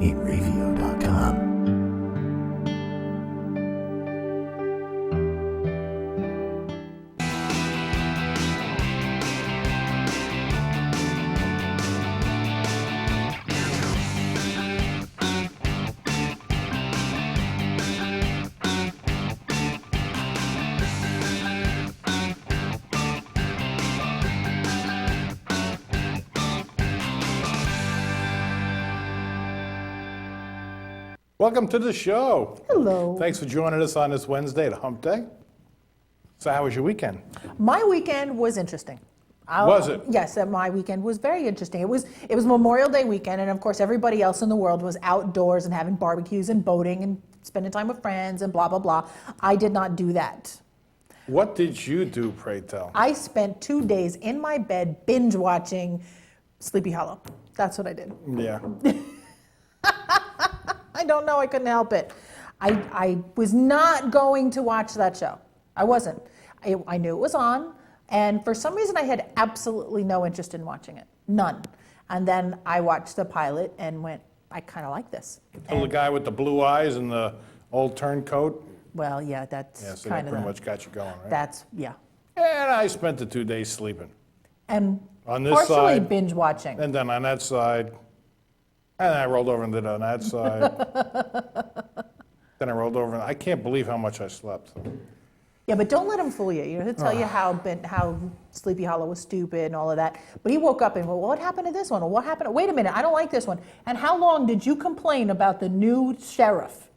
inravio.com. Welcome to the show. Hello. Thanks for joining us on this Wednesday, the hump day. So how was your weekend? My weekend was interesting. Was it? Yes, my weekend was very interesting. It was Memorial Day weekend, and of course everybody else in the world was outdoors and having barbecues and boating and spending time with friends and blah, blah, blah. I did not do that. What did you do, pray tell? I spent 2 days in my bed binge watching Sleepy Hollow. That's what I did. Yeah. I don't know, I couldn't help it. I was not going to watch that show. I wasn't. I knew it was on, and for some reason I had absolutely no interest in watching it. None. And then I watched the pilot and went, I kind of like this. The guy with the blue eyes and the old turncoat? Well, yeah, that's Yeah, so kind that of pretty much got you going, right? That's, yeah. And I spent the 2 days sleeping. And On this partially side, binge watching. and then on that side, and then I rolled over and did it on that side. Then I rolled over, and I can't believe how much I slept. Yeah, but don't let him fool you. You know, he'll tell you how Sleepy Hollow was stupid and all of that. But he woke up and, well, what happened to this one? Or what happened? Wait a minute, I don't like this one. And how long did you complain about the new sheriff?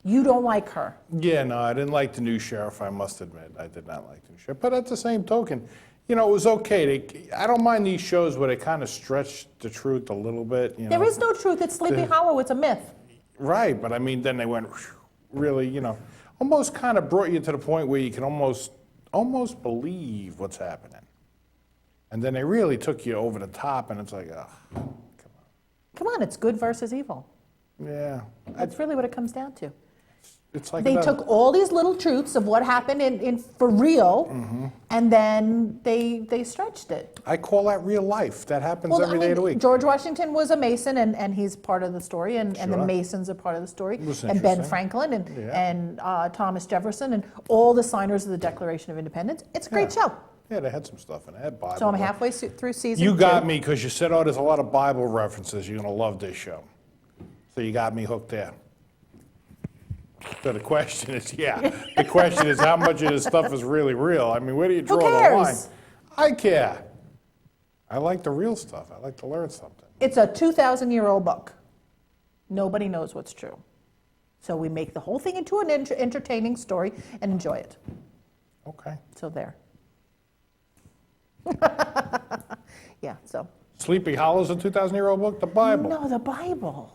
You don't like her. Yeah, no, I didn't like the new sheriff, I must admit. I did not like the new sheriff. But at the same token, you know, it was okay. I don't mind these shows where they kind of stretch the truth a little bit. You There know? is no truth. It's Sleepy Hollow. It's a myth. Right, but I mean, then they went really, you know, almost kind of brought you to the point where you can almost believe what's happening. And then they really took you over the top, and it's like, oh, come on. Come on, it's good versus evil. Yeah. That's really what it comes down to. It's like They took all these little truths of what happened in for real, and then they stretched it. I call that real life. That happens every day of the week. George Washington was a Mason, and he's part of the story, and the Sure. Masons are part of the story, Was and Ben interesting. Franklin, Yeah. and Thomas Jefferson, and all the signers of the Declaration of Independence. It's a great show. Yeah, they had some stuff in it. They had Bible. So I'm halfway through season You 2. got me because you said, oh, there's a lot of Bible references. You're going to love this show. So you got me hooked there. So the question is, the question is how much of this stuff is really real? I mean, where do you draw the line? cares? I care. I like the real stuff. I like to learn something. It's a 2,000-year-old book. Nobody knows what's true. So we make the whole thing into an entertaining story and enjoy it. Okay. So there. Yeah, so. Sleepy Hollow's a 2,000-year-old book? The Bible. No, the Bible.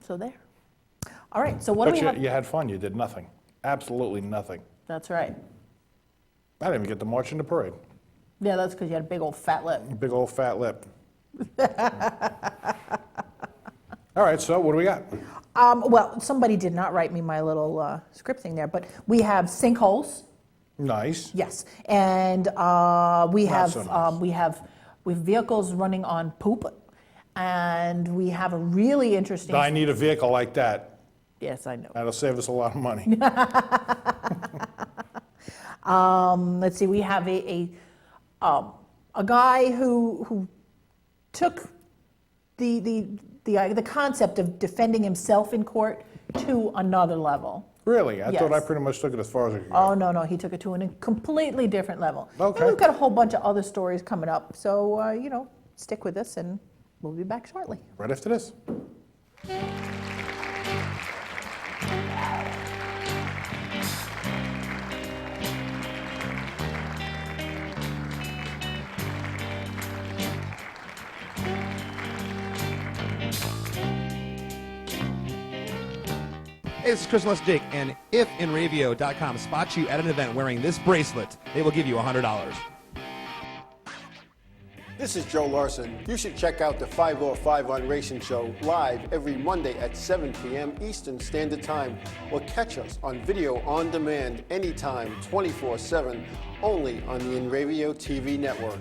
So there. All right, so what do But we have? you had fun. You did nothing. Absolutely nothing. That's right. I didn't even get to march in the parade. Yeah, that's because you had a big old fat lip. Big old fat lip. All right, so what do we got? Well, somebody did not write me my little script thing there, but we have Sinkholes. Nice. Yes, and we have so nice. we have vehicles running on poop, and we have a really interesting. I need a vehicle like that. Yes, I know. That'll save us a lot of money. Let's see. We have a guy who took the concept of defending himself in court to another level. Really? I thought I Yes. pretty much took it as far as I could go. Oh, no, he took it to a completely different level. Okay. And we've got a whole bunch of other stories coming up. So, stick with us, and we'll be back shortly. Right after this. Hey, this is Chris Dick, and if InRavio.com spots you at an event wearing this bracelet, they will give you $100. This is Joe Larson. You should check out the 505 on Racing Show live every Monday at 7 p.m. Eastern Standard Time, or catch us on video on demand anytime, 24/7, only on the InRavio TV network.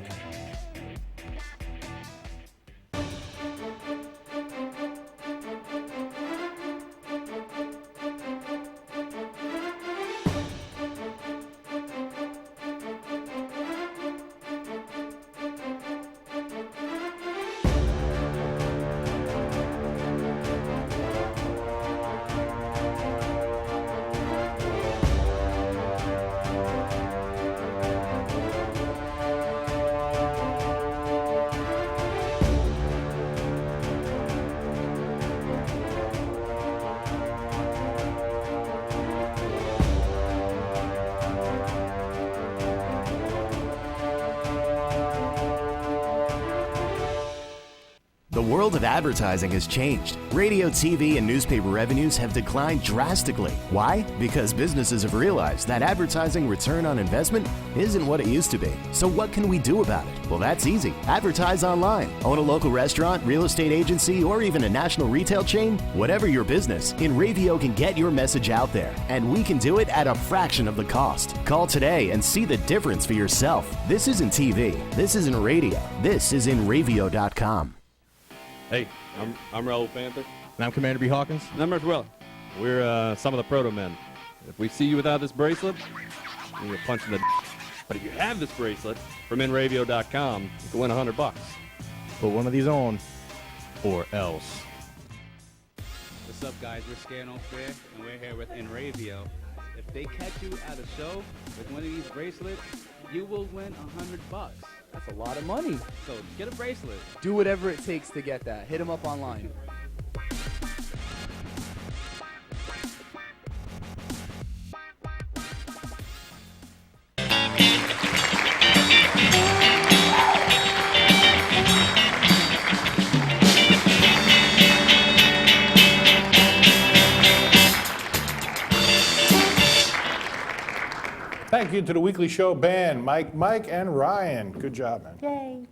world of advertising has changed. Radio, TV, and newspaper revenues have declined drastically. Why? Because businesses have realized that advertising return on investment isn't what it used to be. So what can we do about it? Well, that's easy. Advertise online. Own a local restaurant, real estate agency, or even a national retail chain? Whatever your business, InRavio can get your message out there, and we can do it at a fraction of the cost. Call today and see the difference for yourself. This isn't TV. This isn't radio. This is InRavio.com. Hey, I'm Raul Panther. And I'm Commander B. Hawkins. And I'm Rich Weller. We're some of the proto men. If we see you without this bracelet, you get punched in the But if you have this bracelet from InRavio.com, you can win $100. Put one of these on, or else. What's up, guys? We're Scan On Fair, and we're here with InRavio. If they catch you at a show with one of these bracelets, you will win $100. That's a lot of money. So get a bracelet. Do whatever it takes to get that. Hit them up online. Thank you to the weekly show band, Mike, and Ryan. Good job, man. Yay.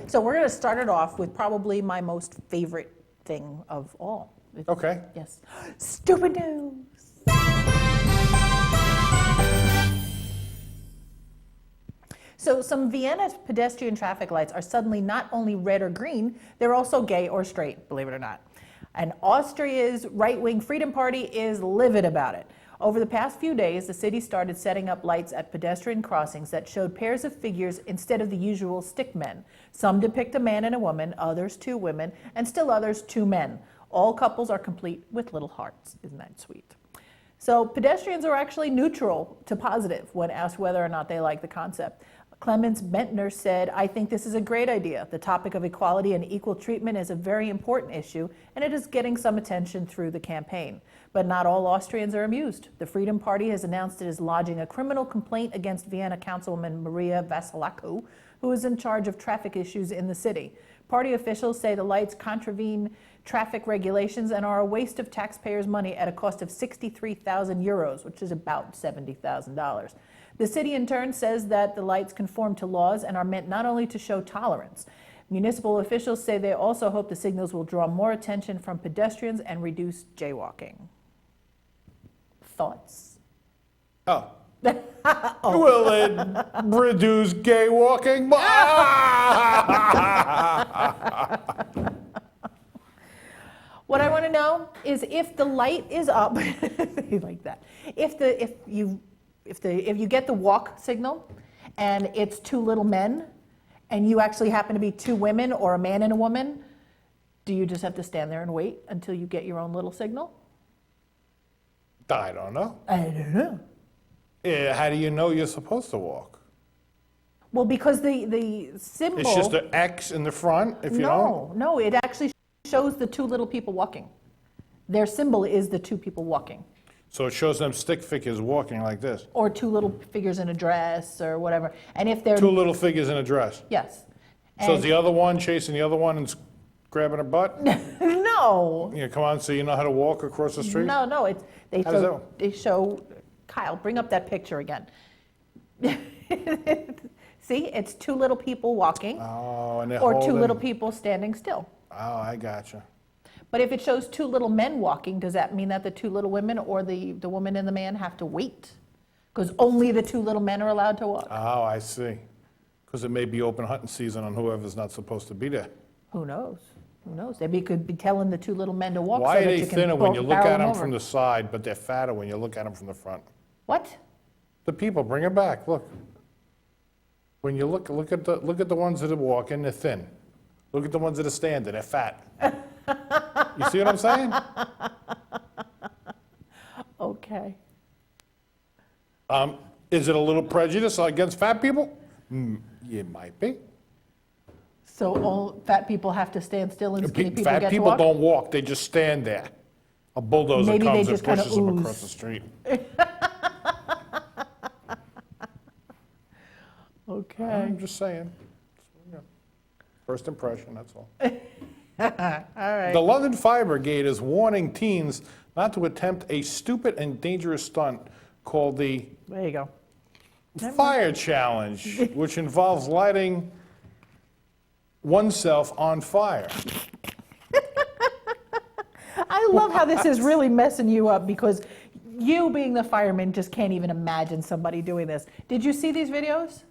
So we're going to start it off with probably my most favorite thing of all. Okay. Yes. Stupid news. So some Vienna pedestrian traffic lights are suddenly not only red or green, they're also gay or straight, believe it or not. And Austria's right-wing Freedom Party is livid about it. Over the past few days, the city started setting up lights at pedestrian crossings that showed pairs of figures instead of the usual stick men. Some depict a man and a woman, others two women, and still others two men. All couples are complete with little hearts. Isn't that sweet? So pedestrians are actually neutral to positive when asked whether or not they like the concept. Clemens Bentner said, "I think this is a great idea. The topic of equality and equal treatment is a very important issue, and it is getting some attention through the campaign. But not all Austrians are amused. The Freedom Party has announced it is lodging a criminal complaint against Vienna Councilwoman Maria Vasilescu, who is in charge of traffic issues in the city. Party officials say the lights contravene traffic regulations and are a waste of taxpayers' money at a cost of 63,000 euros, which is about $70,000. The city in turn says that the lights conform to laws and are meant not only to show tolerance. Municipal officials say they also hope the signals will draw more attention from pedestrians and reduce jaywalking." Thoughts? Oh. Will it reduce gay walking? What I want to know is if the light is up, like that. If you get the walk signal and it's two little men and you actually happen to be two women or a man and a woman, do you just have to stand there and wait until you get your own little signal? I don't know. I don't know. Yeah, how do you know you're supposed to walk? Well, because the symbol... It's just an X in the front if you don't? No, it actually shows the two little people walking. Their symbol is the two people walking. So it shows them stick figures walking like this. Or two little figures in a dress or whatever. And if they're... Two little figures in a dress. Yes. So is And- the other one chasing the other one and grabbing her butt? No. Yeah, come on, so you know how to walk across the street? No, they How does show, that- they show, Kyle, bring up that picture again. See, it's two little people walking Oh, and they're or two holding- little people standing still. Oh, I gotcha. But if it shows two little men walking, does that mean that the two little women or the woman and the man have to wait? Because only the two little men are allowed to walk? Oh, I see. Because it may be open hunting season on whoever's not supposed to be there. Who knows? Who knows? They could be telling the two little men to walk Why so are that they you can thinner when you look barrel at them over. from the side, but they're fatter when you look at them from the front? What? The people, bring it back, look. When you look at the ones that are walking, they're thin. Look at the ones that are standing, they're fat. You see what I'm saying? Okay. Is it a little prejudice against fat people? It might be. So all fat people have to stand still and skinny people Fat get to people walk? don't walk, they just stand there. A bulldozer Maybe they comes and just kinda pushes them ooze. across the street. Okay. I'm just saying. First impression, that's all. right. The London Fire Brigade is warning teens not to attempt a stupid and dangerous stunt called the There you go. Fire Challenge, which involves lighting oneself on fire. I love how this is really messing you up because you, being the fireman, just can't even imagine somebody doing this. Did you see these videos?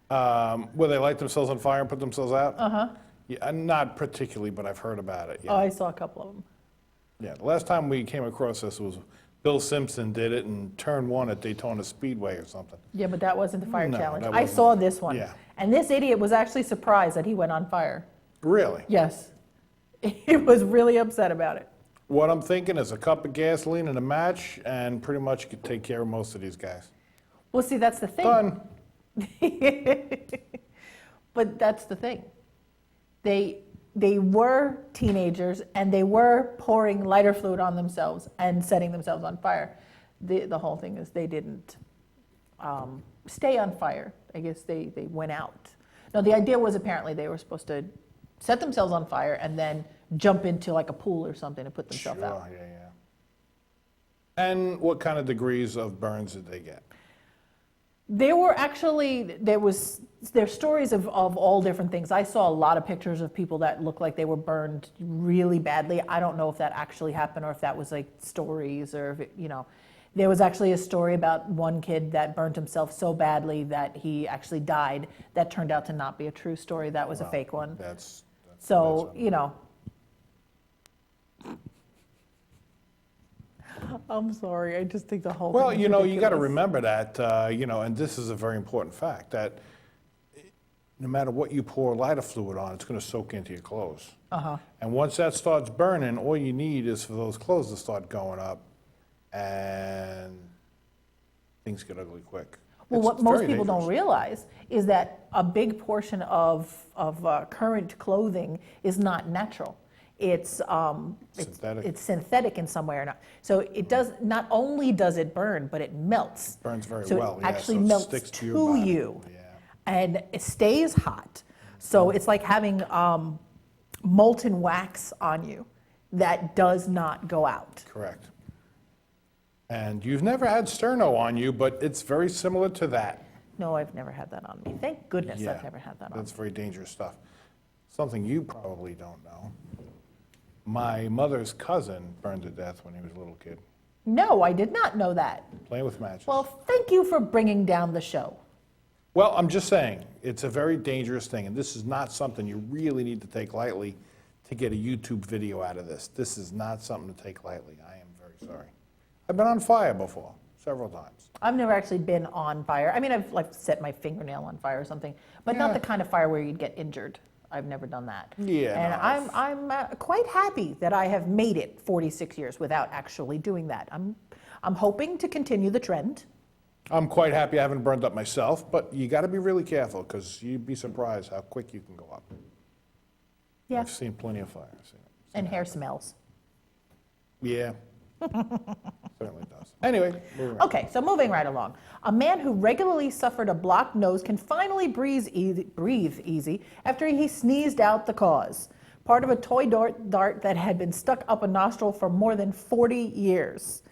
Where they light themselves on fire and put themselves out? Uh-huh. Yeah, not particularly, but I've heard about it. Yeah. Oh, I saw a couple of them. Yeah, the last time we came across this was Bill Simpson did it in turn 1 at Daytona Speedway or something. Yeah, but that wasn't the fire No, challenge. that I wasn't. saw this one. Yeah. And this idiot was actually surprised that he went on fire. Really? Yes. He was really upset about it. What I'm thinking is a cup of gasoline and a match, and pretty much you could take care of most of these guys. Well, see, that's the thing. Done. But that's the thing. They were teenagers, and they were pouring lighter fluid on themselves and setting themselves on fire. The whole thing is they didn't stay on fire. I guess they went out. No, the idea was apparently they were supposed to set themselves on fire and then jump into like a pool or something to put themselves out. Sure, yeah. And what kind of degrees of burns did they get? There were actually, there's stories of all different things. I saw a lot of pictures of people that looked like they were burned really badly. I don't know if that actually happened or if that was like stories or if it, there was actually a story about one kid that burned himself so badly that he actually died. That turned out to not be a true story. That was a fake one. That's So, I'm sorry. I just think the whole Well, thing is you got to ridiculous. remember that, and this is a very important fact, that no matter what you pour lighter fluid on, it's going to soak into your clothes. Uh-huh. And once that starts burning, all you need is for those clothes to start going up, and things get ugly quick. Well, It's what most very people don't dangerous. realize is that a big portion of current clothing is not natural. It's Synthetic. It's synthetic in some way or not. So it does not only does it burn, but it melts. Burns very so well, it yeah, actually so it melts sticks to to your body. you, Yeah. and it stays hot. So it's like having molten wax on you that does not go out. Correct. And you've never had sterno on you, but it's very similar to that. No, I've never had that on me. Thank goodness Yeah, I've never had that on That's me. very dangerous stuff. Something you probably don't know. My mother's cousin burned to death when he was a little kid, No, I did not know that. playing with matches. Well, thank you for bringing down the show. Well, I'm just saying, it's a very dangerous thing, and this is not something you really need to take lightly to get a YouTube video out of this. This is not something to take lightly. I am very sorry. I've been on fire before, several times. I've never actually been on fire. I mean, I've like set my fingernail on fire or something, but not the kind of fire where you'd get injured. I've never done that. Yeah, And no, I'm quite happy that I have made it 46 years without actually doing that. I'm hoping to continue the trend. I'm quite happy I haven't burned up myself, but you got to be really careful because you'd be surprised how quick you can go up. Yeah. I've seen plenty of fire. I've seen it. And hair smells. Yeah. Certainly does. Anyway, moving on. Okay, so moving right along. A man who regularly suffered a blocked nose can finally breathe easy after he sneezed out the cause. Part of a toy dart that had been stuck up a nostril for more than 40 years.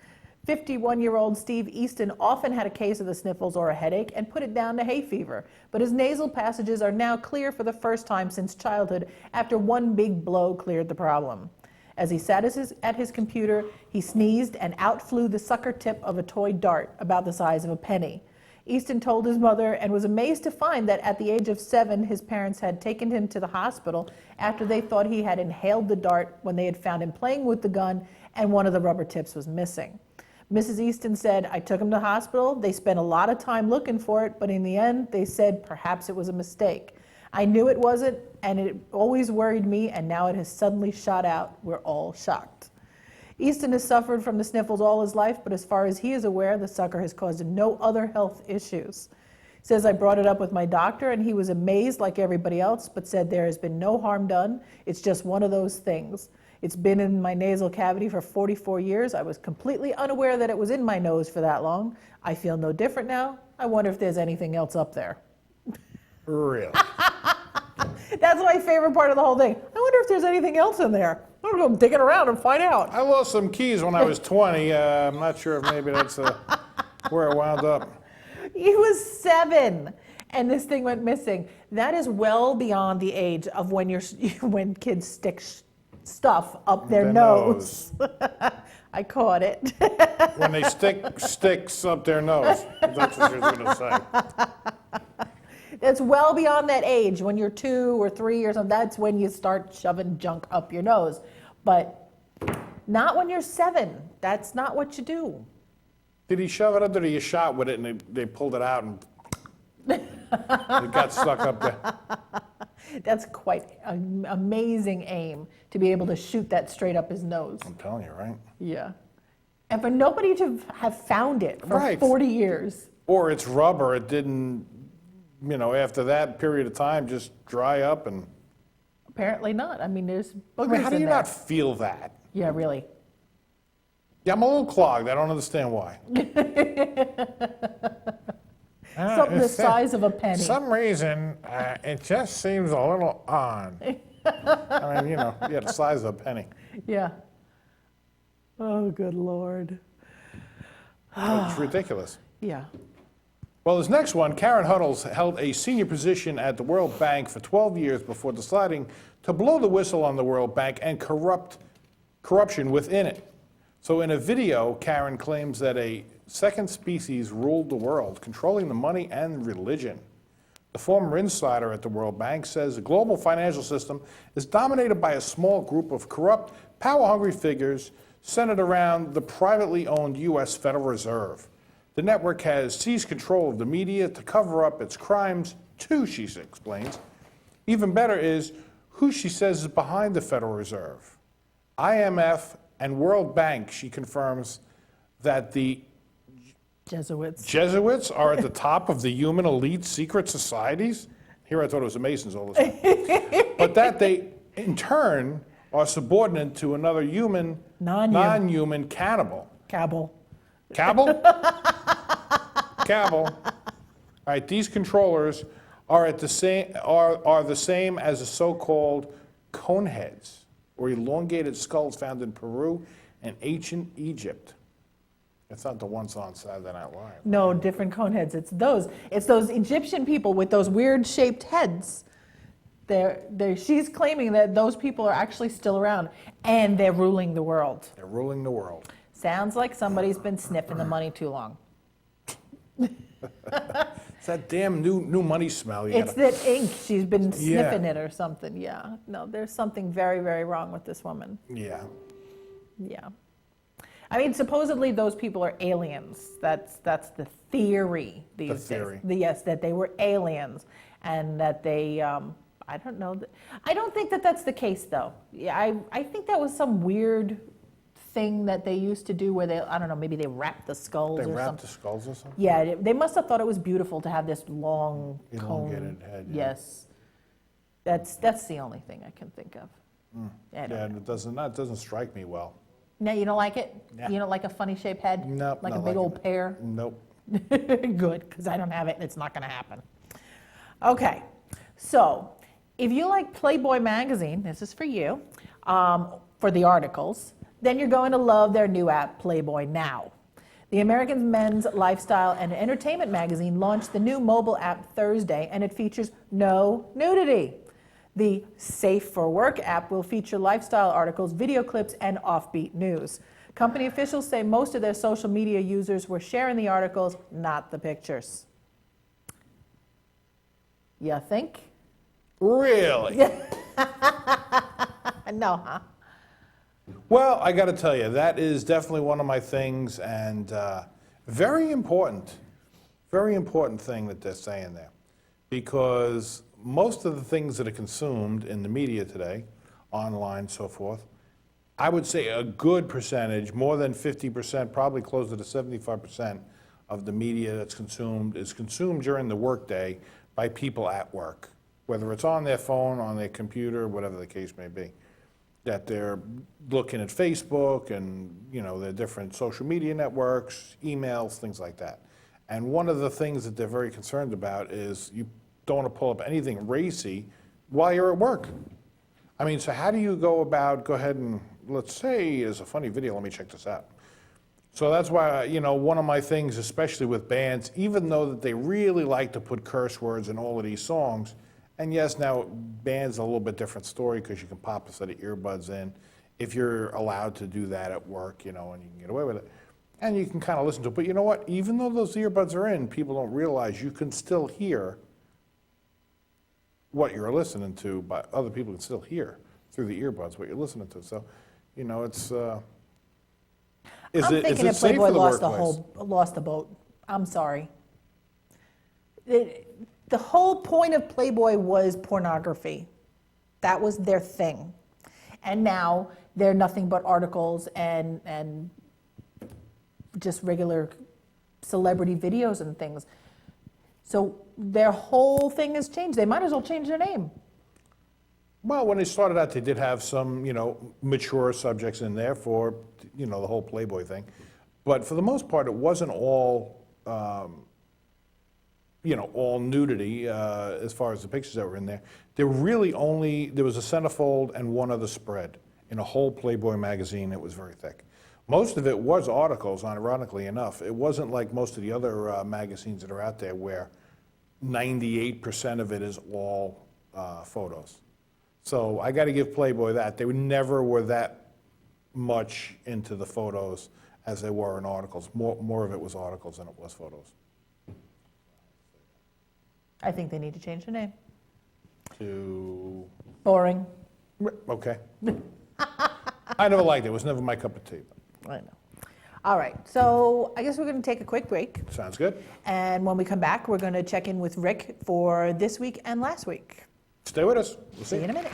51-year-old Steve Easton often had a case of the sniffles or a headache and put it down to hay fever, but his nasal passages are now clear for the first time since childhood after one big blow cleared the problem. As he sat at his computer, he sneezed and out flew the sucker tip of a toy dart about the size of a penny. Easton told his mother and was amazed to find that at the age of 7, his parents had taken him to the hospital after they thought he had inhaled the dart when they had found him playing with the gun and one of the rubber tips was missing. Mrs. Easton said, "I took him to hospital. They spent a lot of time looking for it, but in the end, they said perhaps it was a mistake. I knew it wasn't, and it always worried me, and now it has suddenly shot out. We're all shocked." Easton has suffered from the sniffles all his life, but as far as he is aware, the sucker has caused him no other health issues. He says, "I brought it up with my doctor, and he was amazed like everybody else, but said there has been no harm done. It's just one of those things. It's been in my nasal cavity for 44 years. I was completely unaware that it was in my nose for that long. I feel no different now. I wonder if there's anything else up there." Really? That's my favorite part of the whole thing. I wonder if there's anything else in there. I'm going to go digging around and find out. I lost some keys when I was 20. I'm not sure if maybe that's where I wound up. He was 7, and this thing went missing. That is well beyond the age of when when kids stick stuff up their nose. I caught it. When they stick sticks up their nose. That's what you're going to say. That's well beyond that age. When you're 2 or 3 or something, that's when you start shoving junk up your nose. But not when you're 7. That's not what you do. Did he shove it up there, or he shot with it and they pulled it out and it got stuck up there? That's quite an amazing aim to be able to shoot that straight up his nose. I'm telling you, right? Yeah. And for nobody to have found it for Right. 40 years. Or it's rubber, it didn't, after that period of time, just dry up and... Apparently not. I mean, there's boogers I mean, how do in you there. not feel that? Yeah, really. Yeah, I'm a little clogged. I don't understand why. Something the size of a penny. some reason, it just seems a little odd. I mean, yeah, the size of a penny. Yeah. Oh, good Lord. It's ridiculous. Yeah. Well, this next one, Karen Huddles held a senior position at the World Bank for 12 years before deciding to blow the whistle on the World Bank and corruption within it. So in a video, Karen claims that a second species ruled the world, controlling the money and religion. The former insider at the World Bank says the global financial system is dominated by a small group of corrupt, power-hungry figures centered around the privately owned U.S. Federal Reserve. The network has seized control of the media to cover up its crimes too, she explains. Even better is who she says is behind the Federal Reserve. IMF and World Bank, she confirms that the Jesuits are at the top of the human elite secret societies. Here I thought it was the Masons all this time. But that they, in turn, are subordinate to another human, non-human cannibal. Cabal. Cabal? Cabal. All right, these controllers are the same as the so-called coneheads, or elongated skulls found in Peru and ancient Egypt. It's not the ones on Saturday Night Live. No, different coneheads. It's those Egyptian people with those weird shaped heads. She's claiming that those people are actually still around, and they're ruling the world. They're ruling the world. Sounds like somebody's been sniffing the money too long. It's that damn new money smell. It's that ink. She's been sniffing it or something. Yeah. No, there's something very, very wrong with this woman. Yeah. Yeah. I mean, supposedly those people are aliens. That's the theory these days. Yes, that they were aliens, and that they. I don't know. I don't think that that's the case, though. Yeah, I think that was some weird thing that they used to do where they, I don't know, maybe they wrapped the skulls or something. They wrapped the skulls or something? Yeah, they must have thought it was beautiful to have this long elongated cone. head. Yeah. Yes. That's the only thing I can think of. Yeah, it doesn't strike me well. No, you don't like it? Nah. You don't like a funny shaped head? Nope. Like a not big liking old it. pear? Nope. Good, because I don't have it and it's not going to happen. Okay, so if you like Playboy magazine, this is for you, for the articles, then you're going to love their new app, Playboy Now. The American men's lifestyle and entertainment magazine launched the new mobile app Thursday, and it features no nudity. The Safe for Work app will feature lifestyle articles, video clips, and offbeat news. Company officials say most of their social media users were sharing the articles, not the pictures. You think? Really? No, huh? Well, I got to tell you, that is definitely one of my things, and very important thing that they're saying there, because most of the things that are consumed in the media today, online, so forth, I would say a good percentage, more than 50%, probably closer to 75% of the media that's consumed is consumed during the workday by people at work, whether it's on their phone, on their computer, whatever the case may be. That they're looking at Facebook and, their different social media networks, emails, things like that. And one of the things that they're very concerned about is you don't want to pull up anything racy while you're at work. I mean, so how do you go ahead and, let's say, there's a funny video, let me check this out. So that's why, one of my things, especially with bands, even though that they really like to put curse words in all of these songs, and yes, now band's a little bit different story because you can pop a set of earbuds in if you're allowed to do that at work, and you can get away with it. And you can kind of listen to it. But you know what? Even though those earbuds are in, people don't realize you can still hear what you're listening to, but other people can still hear through the earbuds what you're listening to. So, it's... I'm thinking that safe Playboy for the lost the boat. I'm sorry. The whole point of Playboy was pornography. That was their thing. And now they're nothing but articles and just regular celebrity videos and things. So their whole thing has changed. They might as well change their name. Well, when they started out, they did have some, mature subjects in there for, the whole Playboy thing. But for the most part, it wasn't all, all nudity as far as the pictures that were in there. There was a centerfold and one other spread in a whole Playboy magazine. It was very thick. Most of it was articles, ironically enough. It wasn't like most of the other magazines that are out there where 98% of it is all photos. So I got to give Playboy that. They never were that much into the photos as they were in articles. More of it was articles than it was photos. I think they need to change their name. To... Boring. Okay. I never liked it. It was never my cup of tea. I know. All right, so I guess we're going to take a quick break. Sounds good. And when we come back, we're going to check in with Rick for this week and last week. Stay with us. We'll See you in a minute.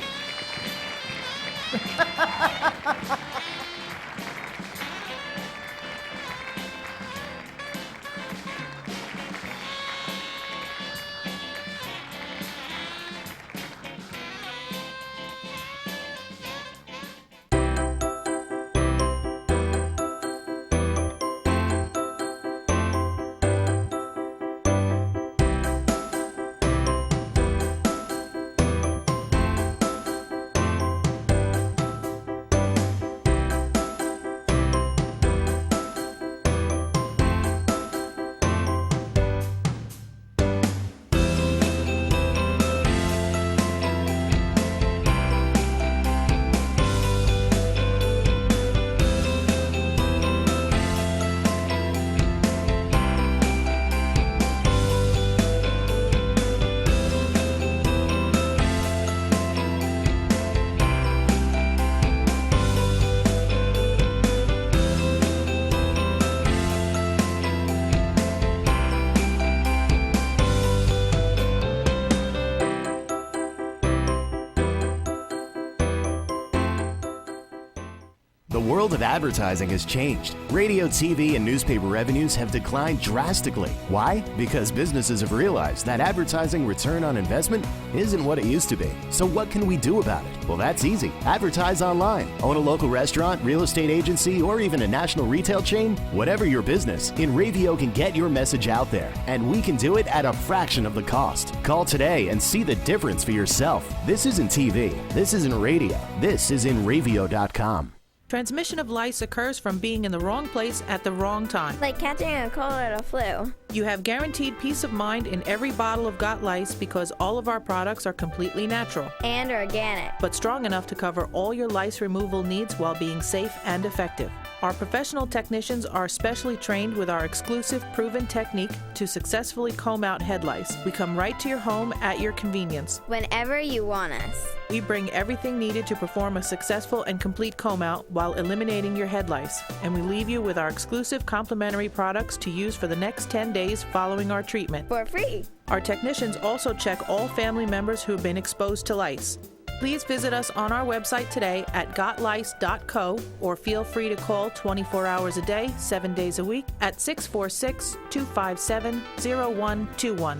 The world of advertising has changed. Radio, TV, and newspaper revenues have declined drastically. Why? Because businesses have realized that advertising return on investment isn't what it used to be. So what can we do about it? Well, that's easy. Advertise online. Own a local restaurant, real estate agency, or even a national retail chain? Whatever your business, InRavio can get your message out there. And we can do it at a fraction of the cost. Call today and see the difference for yourself. This isn't TV. This isn't radio. This is InRavio.com. Transmission of lice occurs from being in the wrong place at the wrong time. Like catching a cold or a flu. You have guaranteed peace of mind in every bottle of Got Lice because all of our products are completely natural. And organic. But strong enough to cover all your lice removal needs while being safe and effective. Our professional technicians are specially trained with our exclusive proven technique to successfully comb out head lice. We come right to your home at your convenience. Whenever you want us. We bring everything needed to perform a successful and complete comb out while eliminating your head lice. And we leave you with our exclusive complimentary products to use for the next 10 days following our treatment. For free. Our technicians also check all family members who have been exposed to lice. Please visit us on our website today at gotlice.co or feel free to call 24 hours a day, 7 days a week at 646-257-0121.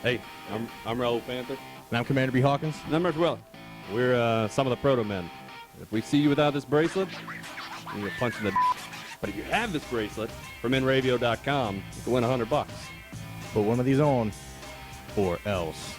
Hey, I'm Raul Panther. And I'm Commander B. Hawkins. And I'm Mark Weller. We're some of the Proto Men. If we see you without this bracelet, you're punching the But if you have this bracelet from InRavio.com, you can win $100. Put one of these on. or else.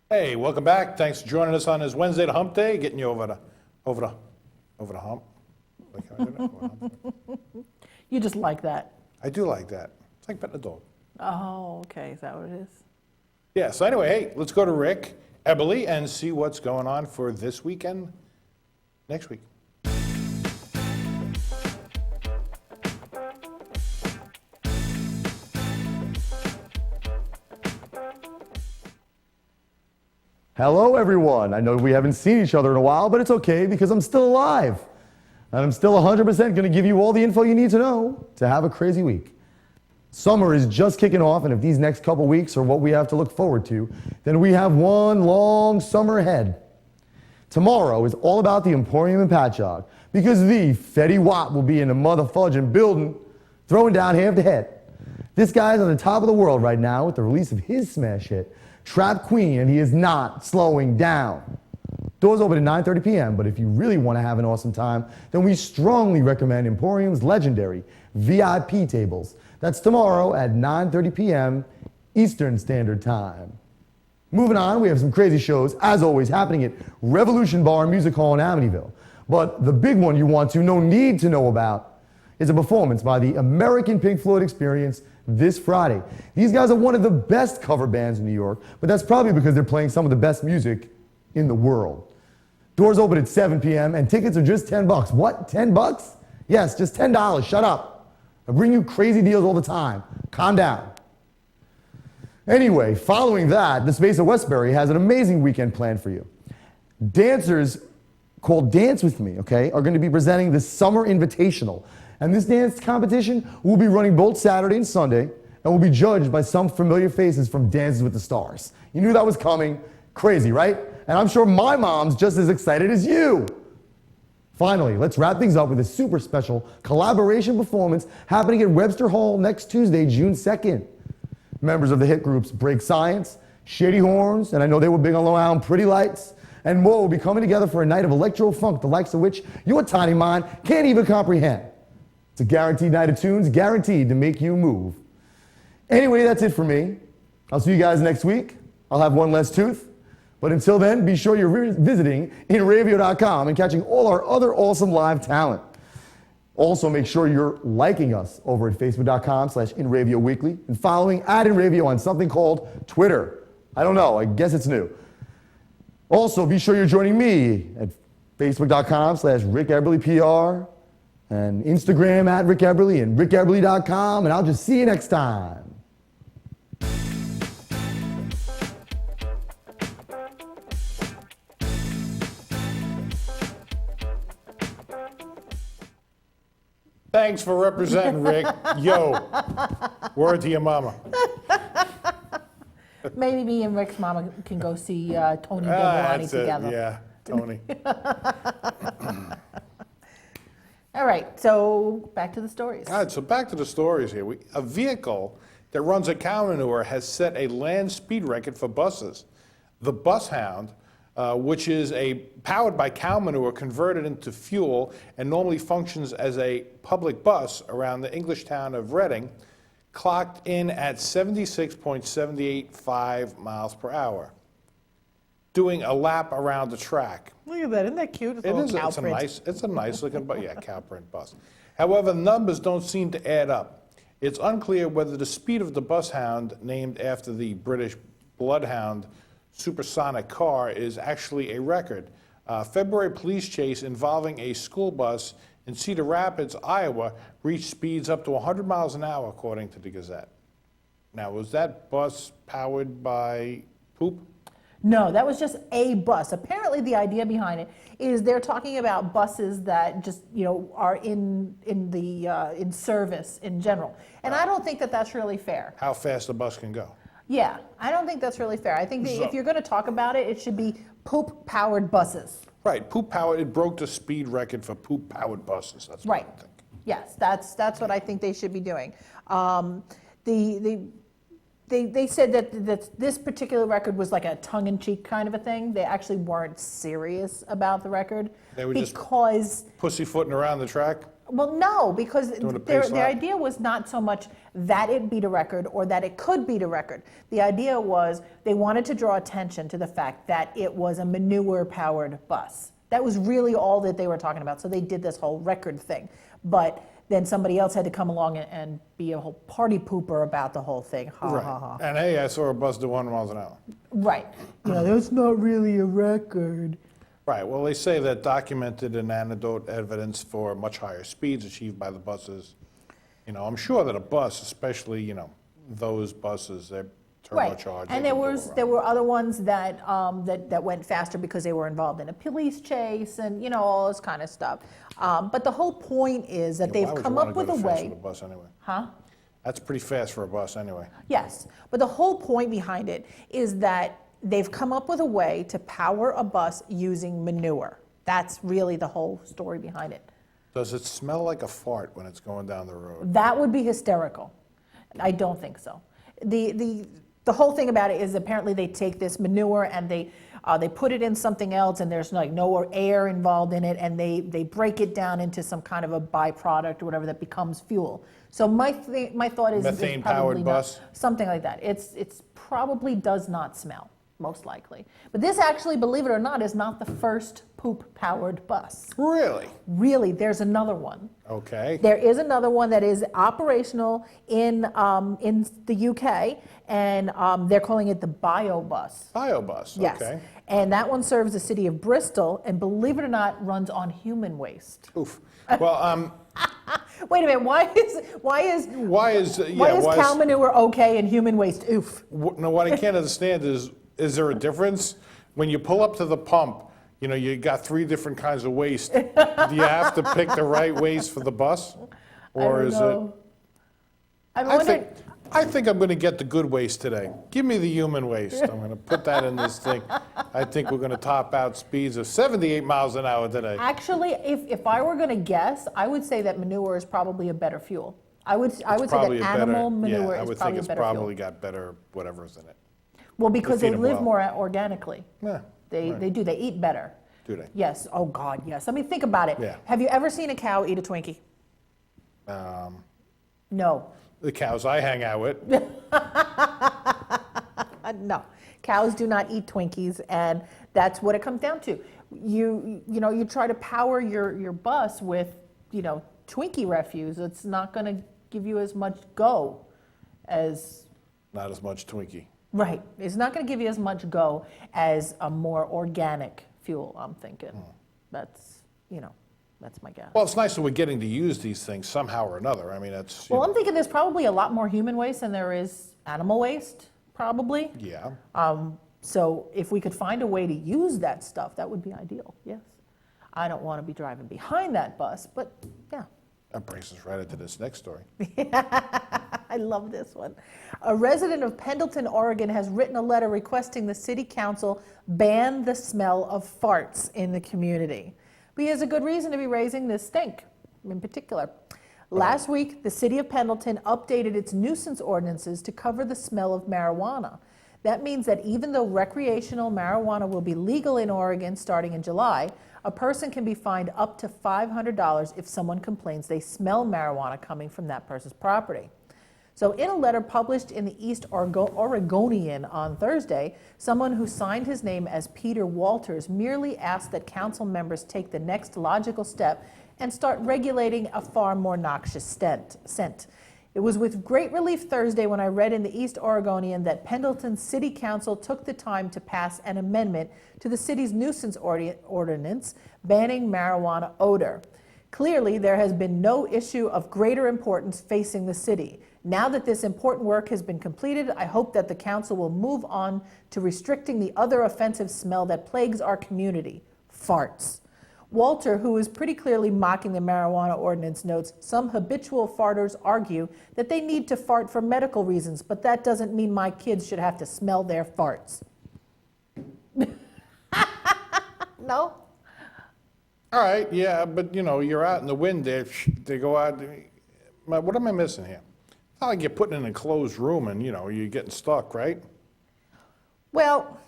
Hey, welcome back. Thanks for joining us on this Wednesday to Hump Day, getting you over the hump. Like how I did it? Over the hump. You just like that. I do like that. It's like petting a dog. Oh, okay. Is that what it is? Yeah, so anyway, hey, let's go to Rick Eberly and see what's going on for this weekend next week. Hello, everyone. I know we haven't seen each other in a while, but it's okay because I'm still alive. And I'm still 100% going to give you all the info you need to know to have a crazy week. Summer is just kicking off, and if these next couple weeks are what we have to look forward to, then we have one long summer ahead. Tomorrow is all about the Emporium in Patchogue because the Fetty Wap will be in the motherfudging building throwing down half the head. This guy's on the top of the world right now with the release of his smash hit, Trap Queen, and he is not slowing down. Doors open at 9:30 p.m., but if you really want to have an awesome time, then we strongly recommend Emporium's legendary VIP tables. That's tomorrow at 9:30 p.m. Eastern Standard Time. Moving on, we have some crazy shows, as always, happening at Revolution Bar and Music Hall in Amityville. But the big one you want to, no need to know about, is a performance by the American Pink Floyd Experience this Friday. These guys are one of the best cover bands in New York, but that's probably because they're playing some of the best music in the world. Doors open at 7 p.m. and tickets are just $10. What? $10? Yes, just $10. Shut up. I bring you crazy deals all the time. Calm down. Anyway, following that, the Space at Westbury has an amazing weekend planned for you. Dancers called Dance With Me, okay, are going to be presenting the Summer Invitational. And this dance competition will be running both Saturday and Sunday and will be judged by some familiar faces from Dances with the Stars. You knew that was coming. Crazy, right? And I'm sure my mom's just as excited as you. Finally, let's wrap things up with a super special collaboration performance happening at Webster Hall next Tuesday, June 2nd. Members of the hit groups Break Science, Shady Horns, and I know they were big on Long Island, Pretty Lights, and more will be coming together for a night of electro-funk, the likes of which your tiny mind can't even comprehend. It's a guaranteed night of tunes, guaranteed to make you move. Anyway, that's it for me. I'll see you guys next week. I'll have one less tooth. But until then, be sure you're visiting inravio.com and catching all our other awesome live talent. Also, make sure you're liking us over at facebook.com/InRavioWeekly and following @InRavio on something called Twitter. I don't know, I guess it's new. Also, be sure you're joining me at facebook.com/RickEberlyPR and Instagram @RickEberly and RickEberly.com, and I'll just see you next time. Thanks for representing, Rick. Yo, word to your mama. Maybe me and Rick's mama can go see Tony Dovolani together. Yeah, Tony. All right, so back to the stories. All right, so back to the stories here. A vehicle that runs a cow manure has set a land speed record for buses. The Bus Hound, which is powered by cow manure converted into fuel and normally functions as a public bus around the English town of Reading, clocked in at 76.785 miles per hour, doing a lap around the track. Look at that, isn't that cute? It's a little cow print. It's a nice looking bus. Yeah, cow print bus. However, the numbers don't seem to add up. It's unclear whether the speed of the bus hound, named after the British bloodhound supersonic car, is actually a record. February police chase involving a school bus in Cedar Rapids, Iowa, reached speeds up to 100 miles an hour, according to the Gazette. Now, was that bus powered by poop? No, that was just a bus. Apparently, the idea behind it is they're talking about buses that just, are in service in general. And I don't think that that's really fair. How fast a bus can go? Yeah, I don't think that's really fair. I think that if you're going to talk about it, it should be poop-powered buses. Right, poop-powered. It broke the speed record for poop-powered buses. That's what I think. Yes, that's what I think they should be doing. They said that this particular record was like a tongue-in-cheek kind of a thing. They actually weren't serious about the record. They were just pussyfooting around the track? Well, no, because their idea was not so much that it beat a record or that it could beat a record. The idea was they wanted to draw attention to the fact that it was a manure-powered bus. That was really all that they were talking about. So they did this whole record thing. But then somebody else had to come along and be a whole party pooper about the whole thing. Ha, right. ha, ha. And hey, I saw a bus do 100 miles an hour. Right. That's not really a record. Right. Well, they say that documented and anecdote evidence for much higher speeds achieved by the buses. I'm sure that a bus, especially, those buses, they're turbocharged. Right. And there were other ones that that went faster because they were involved in a police chase and, all this kind of stuff. But the whole point is that they've come up with a way. With a bus anyway? Huh? That's pretty fast for a bus anyway. Yes. But the whole point behind it is that they've come up with a way to power a bus using manure. That's really the whole story behind it. Does it smell like a fart when it's going down the road? That would be hysterical. I don't think so. The whole thing about it is apparently they take this manure and they put it in something else and there's like no air involved in it and they break it down into some kind of a byproduct or whatever that becomes fuel. So my thought is methane-powered bus? Something like that. It's probably does not smell, most likely. But this actually, believe it or not, is not the first poop-powered bus. Really? Really, there's another one. Okay. There is another one that is operational in the UK, and they're calling it the BioBus. BioBus, yes. Okay. And that one serves the city of Bristol, and believe it or not, runs on human waste. Oof. Well, wait a minute. Why is cow manure okay and human waste oof? No, what I can't understand is there a difference when you pull up to the pump? You got 3 different kinds of waste. Do you have to pick the right waste for the bus, or is it? I think I'm going to get the good waste today. Give me the human waste. I'm going to put that in this thing. I think we're going to top out speeds of 78 miles an hour today. Actually, if I were going to guess, I would say that manure is probably a better fuel. I would say that animal manure is probably a better fuel. I would think it's probably got better whatever's in it. Well, because they live more organically. Yeah. They do. They eat better. Do they? Yes. Oh, God, yes. I mean, think about it. Yeah. Have you ever seen a cow eat a Twinkie? No. The cows I hang out with. No. Cows do not eat Twinkies, and that's what it comes down to. You try to power your bus with, Twinkie refuse. It's not going to give you as much go as... Not as much Twinkie. Right. It's not going to give you as much go as a more organic fuel, I'm thinking. That's my guess. Well, it's nice that we're getting to use these things somehow or another. I mean, that's... Well, I'm thinking there's probably a lot more human waste than there is animal waste, probably. Yeah. So if we could find a way to use that stuff, that would be ideal, yes. I don't want to be driving behind that bus, but yeah. That brings us right into this next story. I love this one. A resident of Pendleton, Oregon has written a letter requesting the city council ban the smell of farts in the community. But he has a good reason to be raising this stink in particular. Last week, the city of Pendleton updated its nuisance ordinances to cover the smell of marijuana. That means that even though recreational marijuana will be legal in Oregon starting in July, a person can be fined up to $500 if someone complains they smell marijuana coming from that person's property. So in a letter published in the East Oregonian on Thursday, someone who signed his name as Peter Walters merely asked that council members take the next logical step and start regulating a far more noxious scent. It was with great relief Thursday when I read in the East Oregonian that Pendleton City Council took the time to pass an amendment to the city's nuisance ordinance banning marijuana odor. Clearly, there has been no issue of greater importance facing the city. Now that this important work has been completed, I hope that the council will move on to restricting the other offensive smell that plagues our community, farts. Walter, who is pretty clearly mocking the marijuana ordinance, notes some habitual farters argue that they need to fart for medical reasons, but that doesn't mean my kids should have to smell their farts. No? All right, yeah, but you know, you're out in the wind there, they go out, what am I missing here? It's not like you're putting in a closed room and, you know, you're getting stuck, right? Well,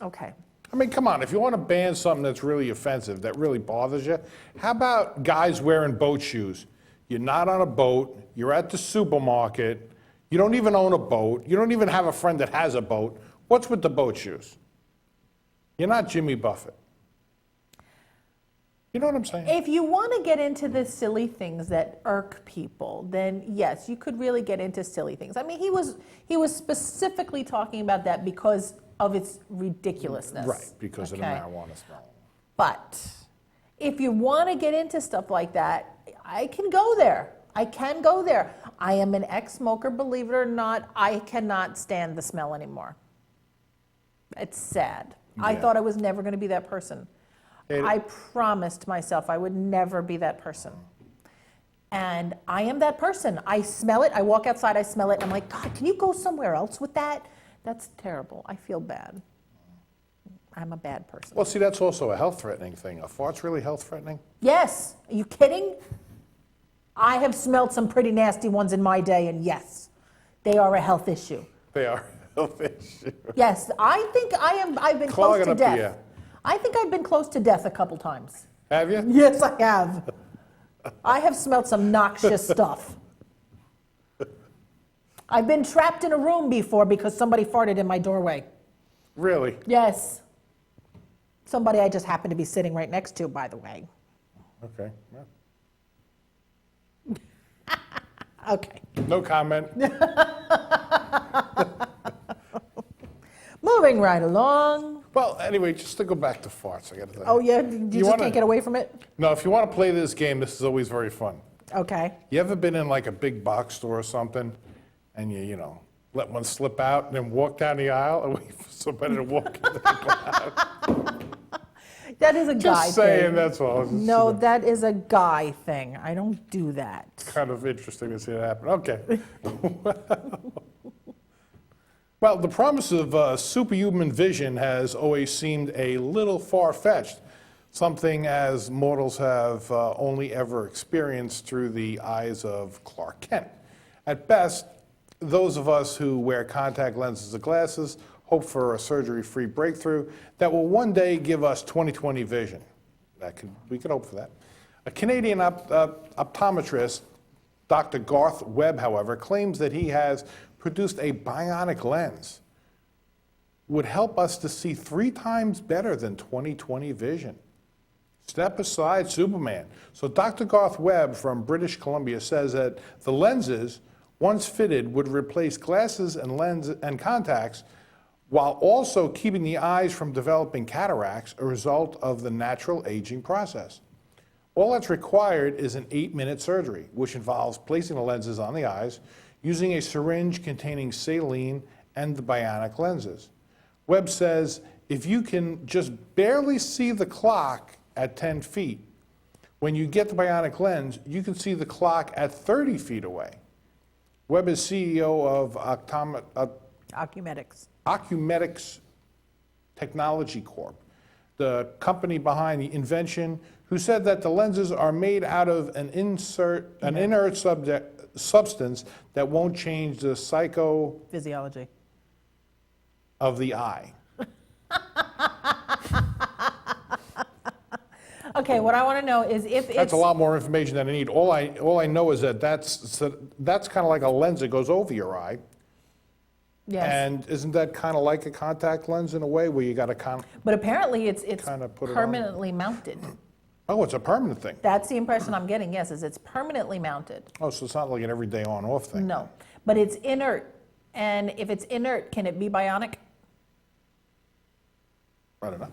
okay. I mean, come on, if you want to ban something that's really offensive, that really bothers you, how about guys wearing boat shoes? You're not on a boat, you're at the supermarket, you don't even own a boat, you don't even have a friend that has a boat. What's with the boat shoes? You're not Jimmy Buffett. You know what I'm saying? If you want to get into the silly things that irk people, then yes, you could really get into silly things. I mean, he was specifically talking about that because of its ridiculousness. Right, because of the marijuana smell. But if you want to get into stuff like that, I can go there. I can go there. I am an ex-smoker, believe it or not. I cannot stand the smell anymore. It's sad. I thought I was never going to be that person. I promised myself I would never be that person. And I am that person. I smell it. I walk outside, I smell it, and I'm like, God, can you go somewhere else with that? That's terrible. I feel bad. I'm a bad person. Well, see, that's also a health-threatening thing. Are farts really health-threatening? Yes. Are you kidding? I have smelled some pretty nasty ones in my day, and yes, they are a health issue. They are a health issue. Yes, I think I've been close to death. I think I've been close to death a couple times. Have you? Yes, I have. I have smelled some noxious stuff. I've been trapped in a room before because somebody farted in my doorway. Really? Yes. Somebody I just happened to be sitting right next to, by the way. Okay. Yeah. Okay. No comment. Moving right along. Well, anyway, just to go back to farts, I got to tell you. Oh, yeah? You just can't get away from it? No, if you want to play this game, this is always very fun. Okay. You ever been in like a big box store or something, and you know, let one slip out and then walk down the aisle and wait for somebody to walk in the aisle? That is a guy thing. Just saying, that's all. No, that is a guy thing. I don't do that. Kind of interesting to see that happen. Okay. Well, the promise of superhuman vision has always seemed a little far-fetched, something as mortals have only ever experienced through the eyes of Clark Kent. At best, those of us who wear contact lenses or glasses hope for a surgery-free breakthrough that will one day give us 20/20 vision. We could hope for that. A Canadian optometrist, Dr. Garth Webb, however, claims that he has produced a bionic lens would help us to see 3 times better than 20/20 vision. Step aside Superman. So Dr. Garth Webb from British Columbia says that the lenses, once fitted, would replace glasses and contacts while also keeping the eyes from developing cataracts, a result of the natural aging process. All that's required is an 8-minute surgery, which involves placing the lenses on the eyes, using a syringe containing saline and the bionic lenses. Webb says, if you can just barely see the clock at 10 feet, when you get the bionic lens, you can see the clock at 30 feet away. Webb is CEO of Ocumetics Technology Corp., the company behind the invention, who said that the lenses are made out of an inert substance that won't change the physiology of the eye. Okay, what I want to know is if it's... That's a lot more information than I need. All I know is that that's kind of like a lens that goes over your eye. Yes. And isn't that kind of like a contact lens in a way where you got to But apparently it's kinda put it on? permanently mounted. Oh, it's a permanent thing. That's the impression I'm getting, yes, is it's permanently mounted. Oh, so it's not like an everyday on-off thing. No, but it's inert. And if it's inert, can it be bionic? I don't know.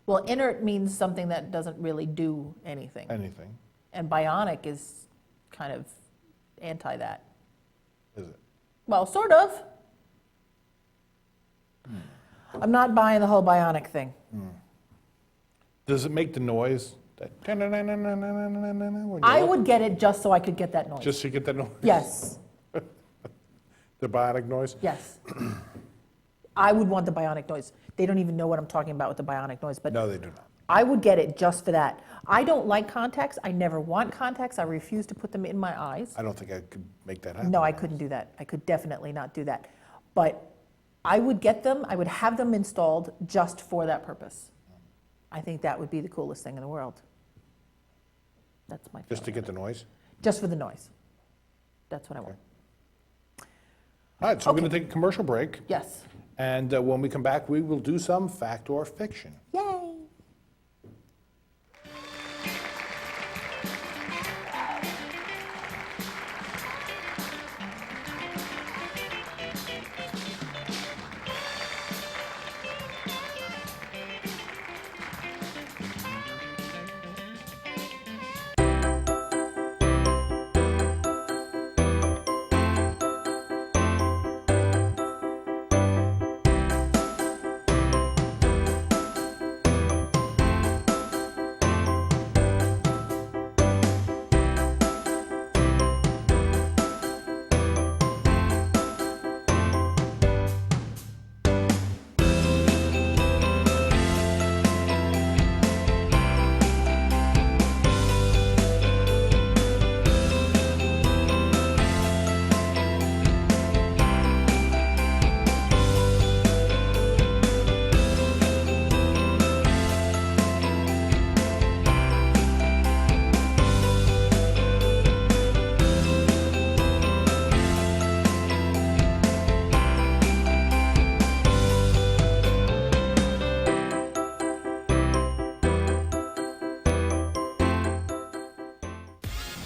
Well, inert means something that doesn't really do anything. Anything. And bionic is kind of anti that. Is it? Well, sort of. I'm not buying the whole bionic thing. Does it make the noise? That when you I look? would get it just so I could get that noise. Just to get that noise? Yes, The bionic noise? yes. I would want the bionic noise. They don't even know what I'm talking about with the bionic noise, but No, they do not. I would get it just for that. I don't like contacts. I never want contacts. I refuse to put them in my eyes. I don't think I could make that happen. No, I couldn't do that. I could definitely not do that. But I would get them, I would have them installed just for that purpose. I think that would be the coolest thing in the world. That's my Just to feeling. get the noise? Just for the noise. That's what I want. All right, so we're Okay. going to take a commercial break. Yes. And when we come back, we will do some fact or fiction. Yay.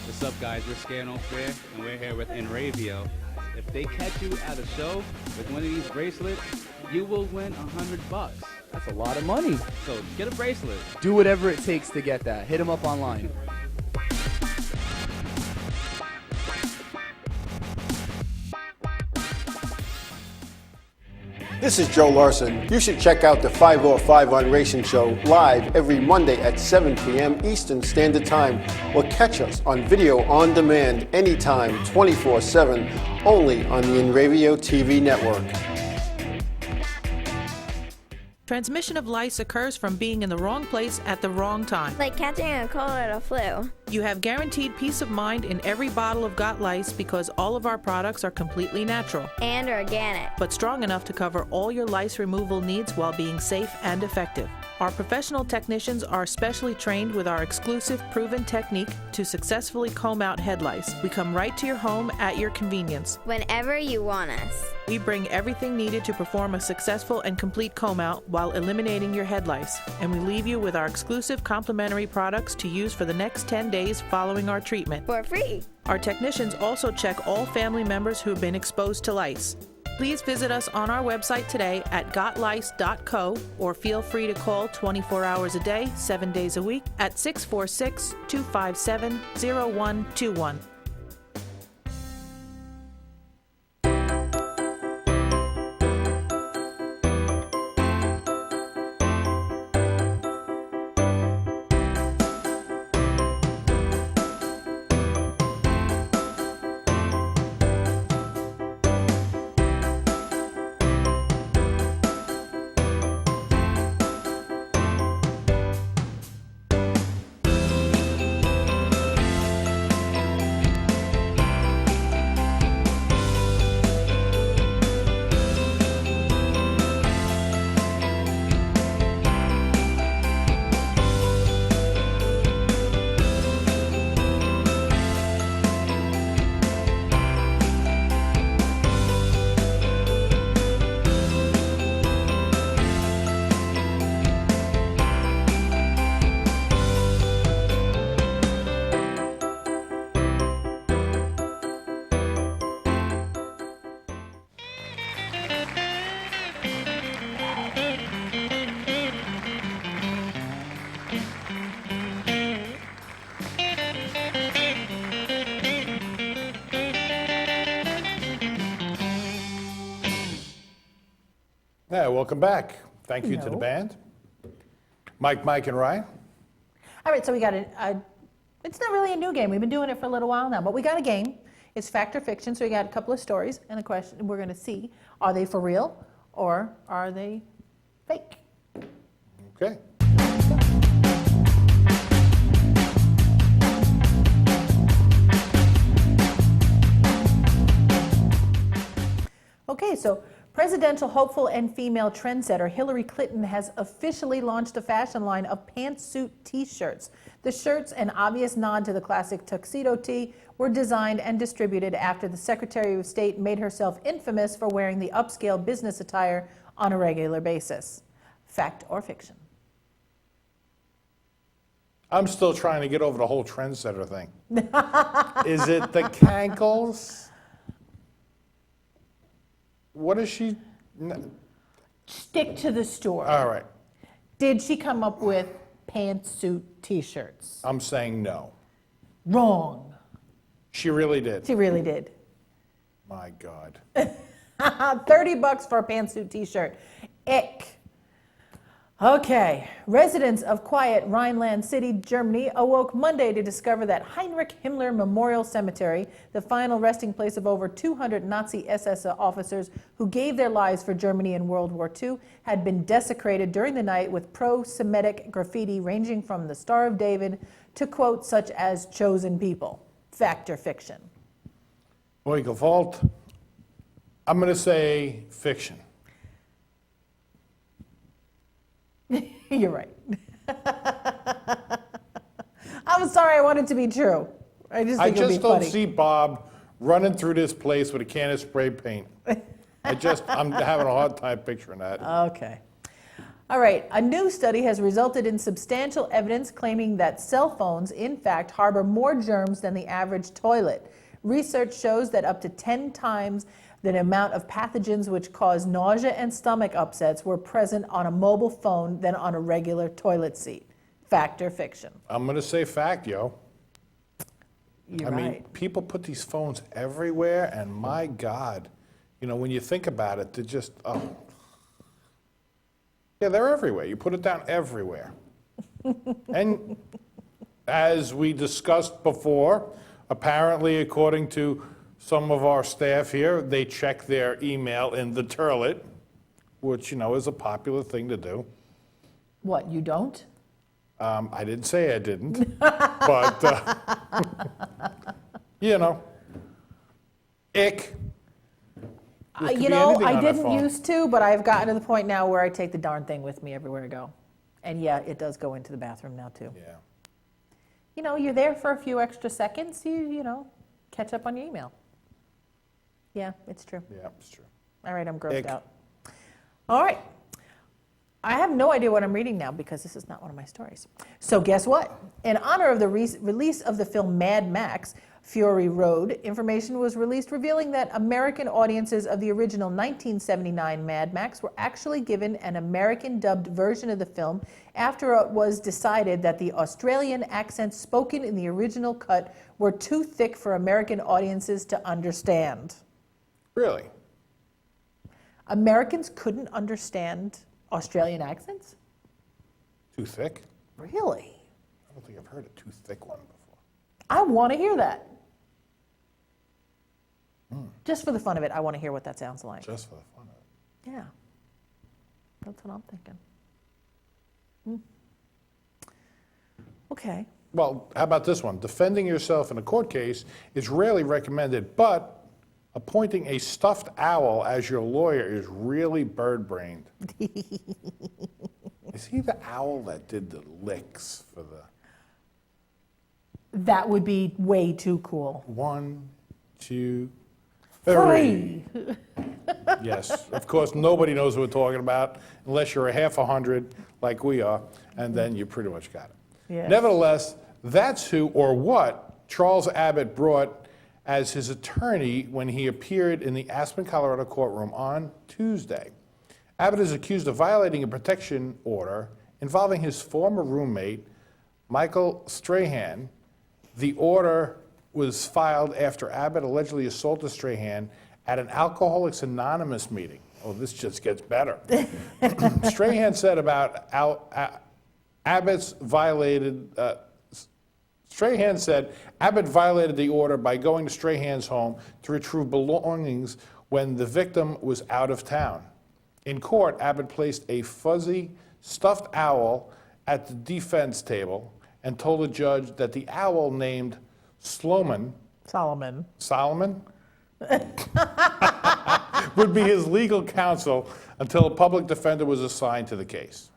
What's up, guys? We're Scared on Fair, and we're here with Enravio. If they catch you at a show with one of these bracelets, you will win $100. That's a lot of money. So get a bracelet. Do whatever it takes to get that. Hit them up online. This is Joe Larson. You should check out the 505 on Racing Show live every Monday at 7 p.m. Eastern Standard Time, or catch us on video on demand anytime, 24/7, only on the Enravio TV network. Transmission of lice occurs from being in the wrong place at the wrong time. Like catching a cold or a flu. You have guaranteed peace of mind in every bottle of Got Lice because all of our products are completely natural, And organic. but strong enough to cover all your lice removal needs while being safe and effective. Our professional technicians are specially trained with our exclusive proven technique to successfully comb out head lice. We come right to your home at your convenience. Whenever you want us. We bring everything needed to perform a successful and complete comb out while eliminating your head lice. And we leave you with our exclusive complimentary products to use for the next 10 days following our treatment. For free. Our technicians also check all family members who have been exposed to lice. Please visit us on our website today at gotlice.co or feel free to call 24 hours a day, 7 days a week at 646-257-0121. Yeah, welcome back. Thank you to the No. band. Mike, and Ryan. All right, so we got it's not really a new game. We've been doing it for a little while now, but we got a game. It's fact or fiction, so we got a couple of stories and a question. We're going to see, are they for real or are they fake? Okay. Okay, so presidential hopeful and female trendsetter Hillary Clinton has officially launched a fashion line of pantsuit t-shirts. The shirts, an obvious nod to the classic tuxedo tee, were designed and distributed after the Secretary of State made herself infamous for wearing the upscale business attire on a regular basis. Fact or fiction? I'm still trying to get over the whole trendsetter thing. Is it the cankles? What is she? Stick to the story. All right. Did she come up with pantsuit t-shirts? I'm saying no. Wrong. She really did. She really did. My God. $30 for a pantsuit t-shirt. Ick. Okay. Residents of quiet Rhineland City, Germany, awoke Monday to discover that Heinrich Himmler Memorial Cemetery, the final resting place of over 200 Nazi SS officers who gave their lives for Germany in World War II, had been desecrated during the night with pro-Semitic graffiti ranging from the Star of David to quotes such as "chosen people." Fact or fiction? Boy, Fault. I'm going to say fiction. You're right. I'm sorry, I want it to be true. I just think it'll be don't funny. see Bob running through this place with a can of spray paint. I'm having a hard time picturing that. Okay. All right. A new study has resulted in substantial evidence claiming that cell phones, in fact, harbor more germs than the average toilet. Research shows that up to 10 times the amount of pathogens which cause nausea and stomach upsets were present on a mobile phone than on a regular toilet seat. Fact or fiction? I'm going to say fact, yo. You're I mean, right. people put these phones everywhere, and my God, when you think about it, they're just, yeah, they're everywhere. You put it down everywhere. And as we discussed before, apparently, according to some of our staff here, they check their email in the toilet, which, is a popular thing to do. What, you don't? I didn't say I didn't, but, ick. This could be anything I on that didn't phone. used to, but I've gotten to the point now where I take the darn thing with me everywhere I go. And yeah, it does go into the bathroom now too. Yeah. You're there for a few extra seconds, you catch up on your email. Yeah, it's true. Yeah, it's true. All right, I'm grossed Ick. out. All right. I have no idea what I'm reading now because this is not one of my stories. So guess what? In honor of the release of the film Mad Max, Fury Road, information was released revealing that American audiences of the original 1979 Mad Max were actually given an American-dubbed version of the film after it was decided that the Australian accents spoken in the original cut were too thick for American audiences to understand. Really? Americans couldn't understand Australian accents? Too thick? Really? I don't think I've heard a too thick one before. I want to hear that. Just for the fun of it, I want to hear what that sounds like. Just for the fun of it. Yeah. That's what I'm thinking. Okay. Well, how about this one? Defending yourself in a court case is rarely recommended, but appointing a stuffed owl as your lawyer is really bird-brained. Is he the owl that did the licks for the... That would be way too cool. 1, 2, 3. Yes, of course, nobody knows what we're talking about unless you're a half 100 like we are, and then you pretty much got it. Yes. Nevertheless, that's who or what Charles Abbott brought as his attorney when he appeared in the Aspen, Colorado courtroom on Tuesday. Abbott is accused of violating a protection order involving his former roommate, Michael Strahan. The order was filed after Abbott allegedly assaulted Strahan at an Alcoholics Anonymous meeting. Oh, this just gets better. Strahan said about Abbott's violated. Strahan said Abbott violated the order by going to Strahan's home to retrieve belongings when the victim was out of town. In court, Abbott placed a fuzzy, stuffed owl at the defense table and told the judge that the owl named Solomon would be his legal counsel until a public defender was assigned to the case.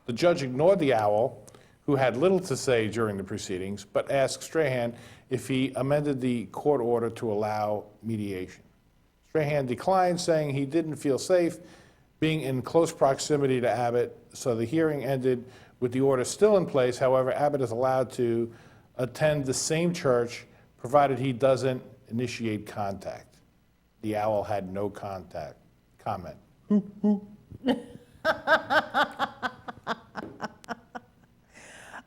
The judge ignored the owl, who had little to say during the proceedings, but asked Strahan if he amended the court order to allow mediation. Strahan declined, saying he didn't feel safe being in close proximity to Abbott, so the hearing ended with the order still in place. However, Abbott is allowed to attend the same church, provided he doesn't initiate contact. The owl had no comment.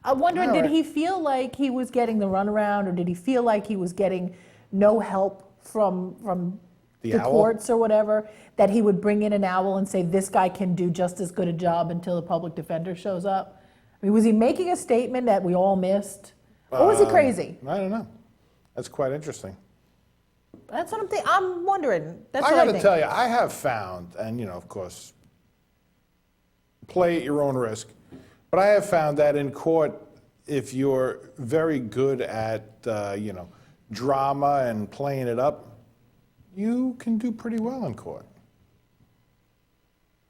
I'm wondering, did he feel like he was getting the runaround, or did he feel like he was getting no help from the courts or whatever, that he would bring in an owl and say, this guy can do just as good a job until the public defender shows up? I mean, was he making a statement that we all missed? Or was he crazy? I don't know. That's quite interesting. That's what I'm thinking. I'm wondering. That's I what I got to think. tell you, I have found, and of course, play at your own risk, but I have found that in court, if you're very good at, drama and playing it up, you can do pretty well in court.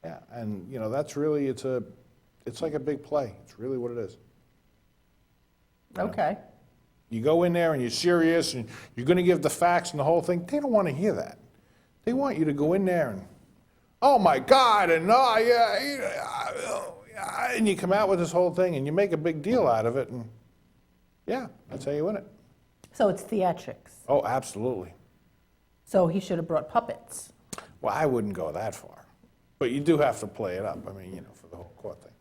Yeah, and that's really, it's like a big play. It's really what it is. Okay. You go in there and you're serious and you're going to give the facts and the whole thing. They don't want to hear that. They want you to go in there and, oh my God, and and you come out with this whole thing and you make a big deal out of it, and that's how you win it. So it's theatrics. Oh, absolutely. So he should have brought puppets. Well, I wouldn't go that far, but you do have to play it up. I mean, for the whole court thing.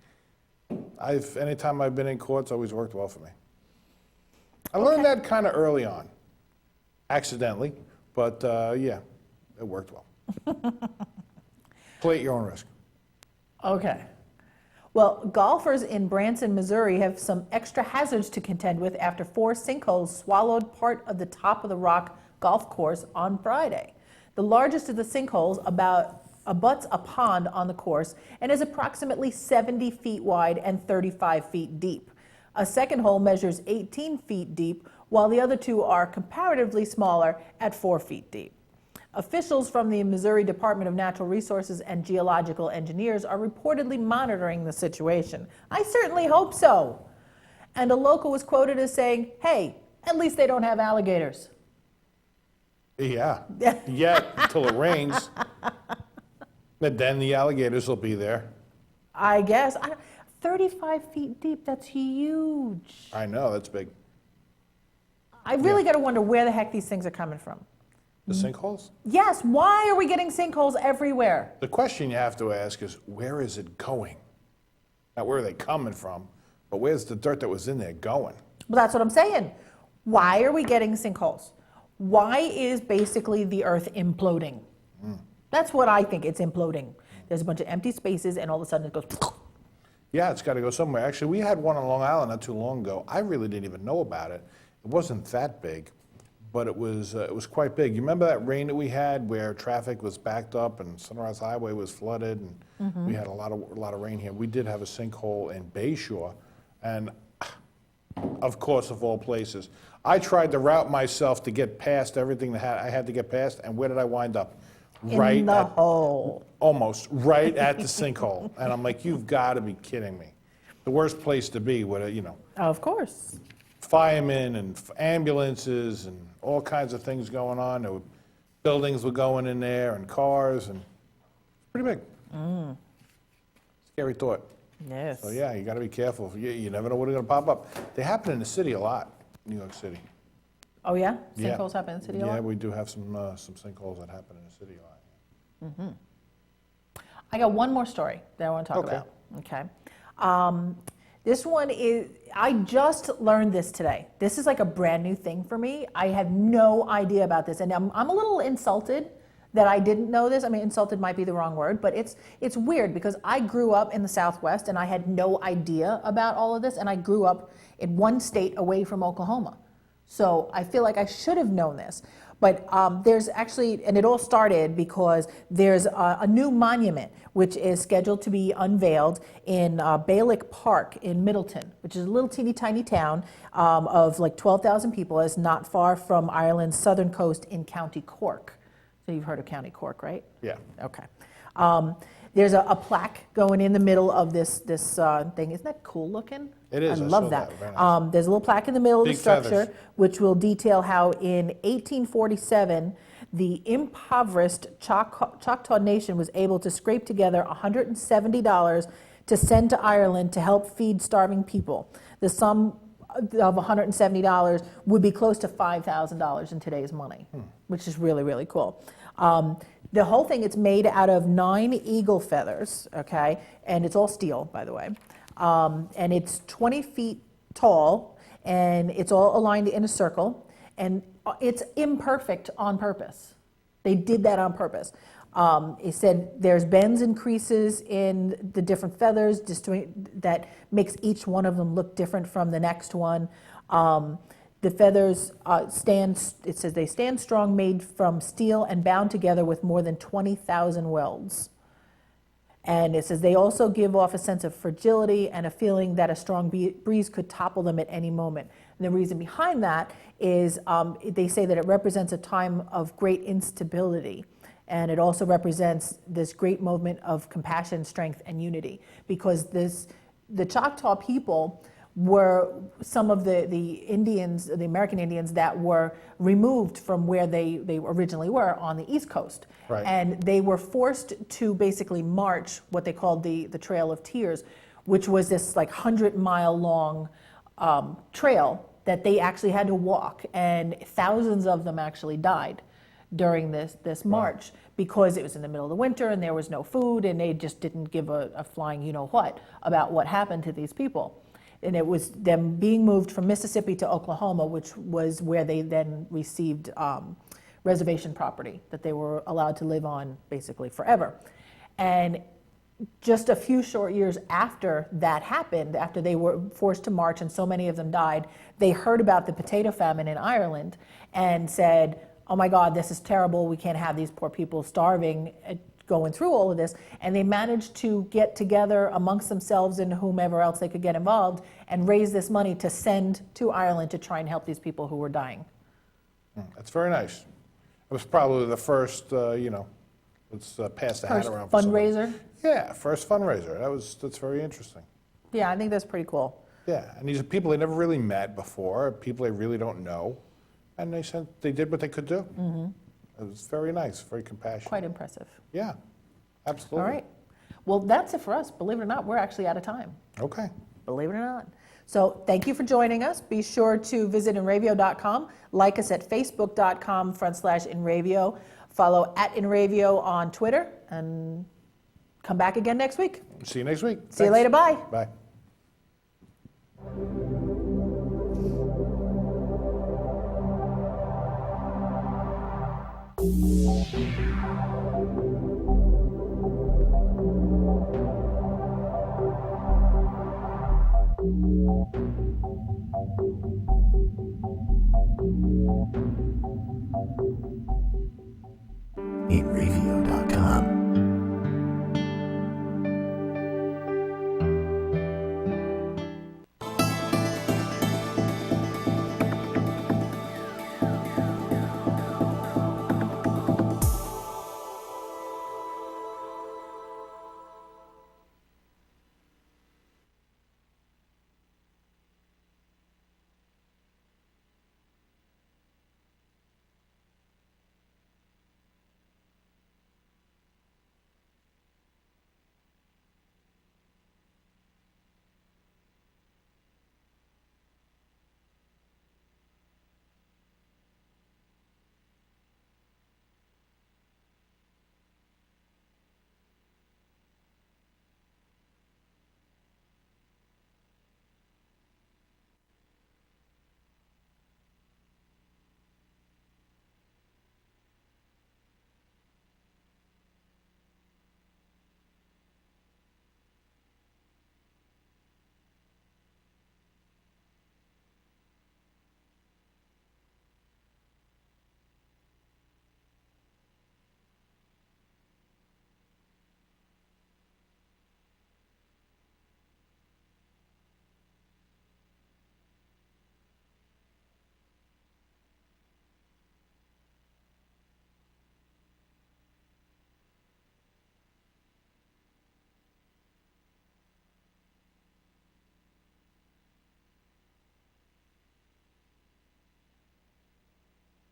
Anytime I've been in court, it's always worked well for me. I learned that kind of early on, accidentally, but it worked well. Play at your own risk. Okay. Well, golfers in Branson, Missouri have some extra hazards to contend with after 4 sinkholes swallowed part of the top of the Rock golf course on Friday. The largest of the sinkholes abuts a pond on the course and is approximately 70 feet wide and 35 feet deep. A second hole measures 18 feet deep, while the other 2 are comparatively smaller at 4 feet deep. Officials from the Missouri Department of Natural Resources and Geological Engineers are reportedly monitoring the situation. I certainly hope so. And a local was quoted as saying, hey, at least they don't have alligators. Yeah, until it rains. But then the alligators will be there. I guess. 35 feet deep, that's huge. I know, that's big. I really got to wonder where the heck these things are coming from. The sinkholes? Yes, why are we getting sinkholes everywhere? The question you have to ask is, where is it going? Not where are they coming from, but where's the dirt that was in there going? Well, that's what I'm saying. Why are we getting sinkholes? Why is basically the earth imploding? That's what I think, it's imploding. There's a bunch of empty spaces and all of a sudden it goes... Yeah, it's got to go somewhere. Actually, we had one on Long Island not too long ago. I really didn't even know about it. It wasn't that big, but it was quite big. You remember that rain that we had where traffic was backed up and Sunrise Highway was flooded, and we had a lot of rain here. We did have a sinkhole in Bayshore, and of course, of all places, I tried to route myself to get past everything that I had to get past, and where did I wind up? In the hole. Almost right at the sinkhole, and I'm like, you've got to be kidding me. The worst place to be, with Of course. Firemen and ambulances and all kinds of things going on. There were buildings were going in there and cars, and it's pretty big. Scary thought. Yes. So yeah, you got to be careful. You never know what's going to pop up. They happen in the city a lot, New York City. Oh yeah? Sinkholes happen in the city a lot? Yeah, we do have some sinkholes that happen in the city a lot. I got one more story that I want to talk about. Okay. This one is, I just learned this today. This is like a brand new thing for me. I had no idea about this, and I'm a little insulted that I didn't know this. I mean, insulted might be the wrong word, but it's weird because I grew up in the Southwest and I had no idea about all of this, and I grew up in one state away from Oklahoma. So I feel like I should have known this. But there's actually, and it all started because there's a new monument which is scheduled to be unveiled in Bailick Park in Middleton, which is a little teeny tiny town of like 12,000 people. It's not far from Ireland's southern coast in County Cork. So you've heard of County Cork, right? Yeah. Okay. There's a plaque going in the middle of this thing. Isn't that cool looking? It is. I I love saw that. that. Very nice. There's a little plaque in the middle of Big the structure, feathers. which will detail how in 1847, the impoverished Choctaw Nation was able to scrape together $170 to send to Ireland to help feed starving people. The sum of $170 would be close to $5,000 in today's money, which is really, really cool. The whole thing, it's made out of 9 eagle feathers, okay? And it's all steel, by the way. And it's 20 feet tall, and it's all aligned in a circle, and it's imperfect on purpose. They did that on purpose. It said there's bends and creases in the different feathers that makes each one of them look different from the next one. The feathers it says they stand strong, made from steel and bound together with more than 20,000 welds. And it says they also give off a sense of fragility and a feeling that a strong breeze could topple them at any moment. And the reason behind that is they say that it represents a time of great instability. And it also represents this great movement of compassion, strength, and unity. Because the Choctaw people were some of the Indians, the American Indians, that were removed from where they originally were on the East Coast. Right. And they were forced to basically march what they called the Trail of Tears, which was this like 100-mile long trail that they actually had to walk. And thousands of them actually died during this march because it was in the middle of the winter and there was no food, and they just didn't give a flying you-know-what about what happened to these people. And it was them being moved from Mississippi to Oklahoma, which was where they then received reservation property that they were allowed to live on basically forever. And just a few short years after that happened, after they were forced to march and so many of them died, they heard about the potato famine in Ireland and said, oh my God, this is terrible. We can't have these poor people starving, going through all of this. And they managed to get together amongst themselves and whomever else they could get involved and raise this money to send to Ireland to try and help these people who were dying. That's very nice. It was probably the first, let's pass the hat First around. For somebody. fundraiser. Yeah, first fundraiser. That's very interesting. Yeah, I think that's pretty cool. Yeah, and these are people they never really met before, people they really don't know, and they did what they could do. Mm-hmm. It was very nice, very compassionate. Quite impressive. Yeah, absolutely. All right. Well, that's it for us. Believe it or not, we're actually out of time. Okay. Believe it or not. So thank you for joining us. Be sure to visit Enravio.com, like us at Facebook.com/Enravio, follow @Enravio on Twitter, and come back again next week. See you next week. See you later. Bye. Bye. Enravio.com.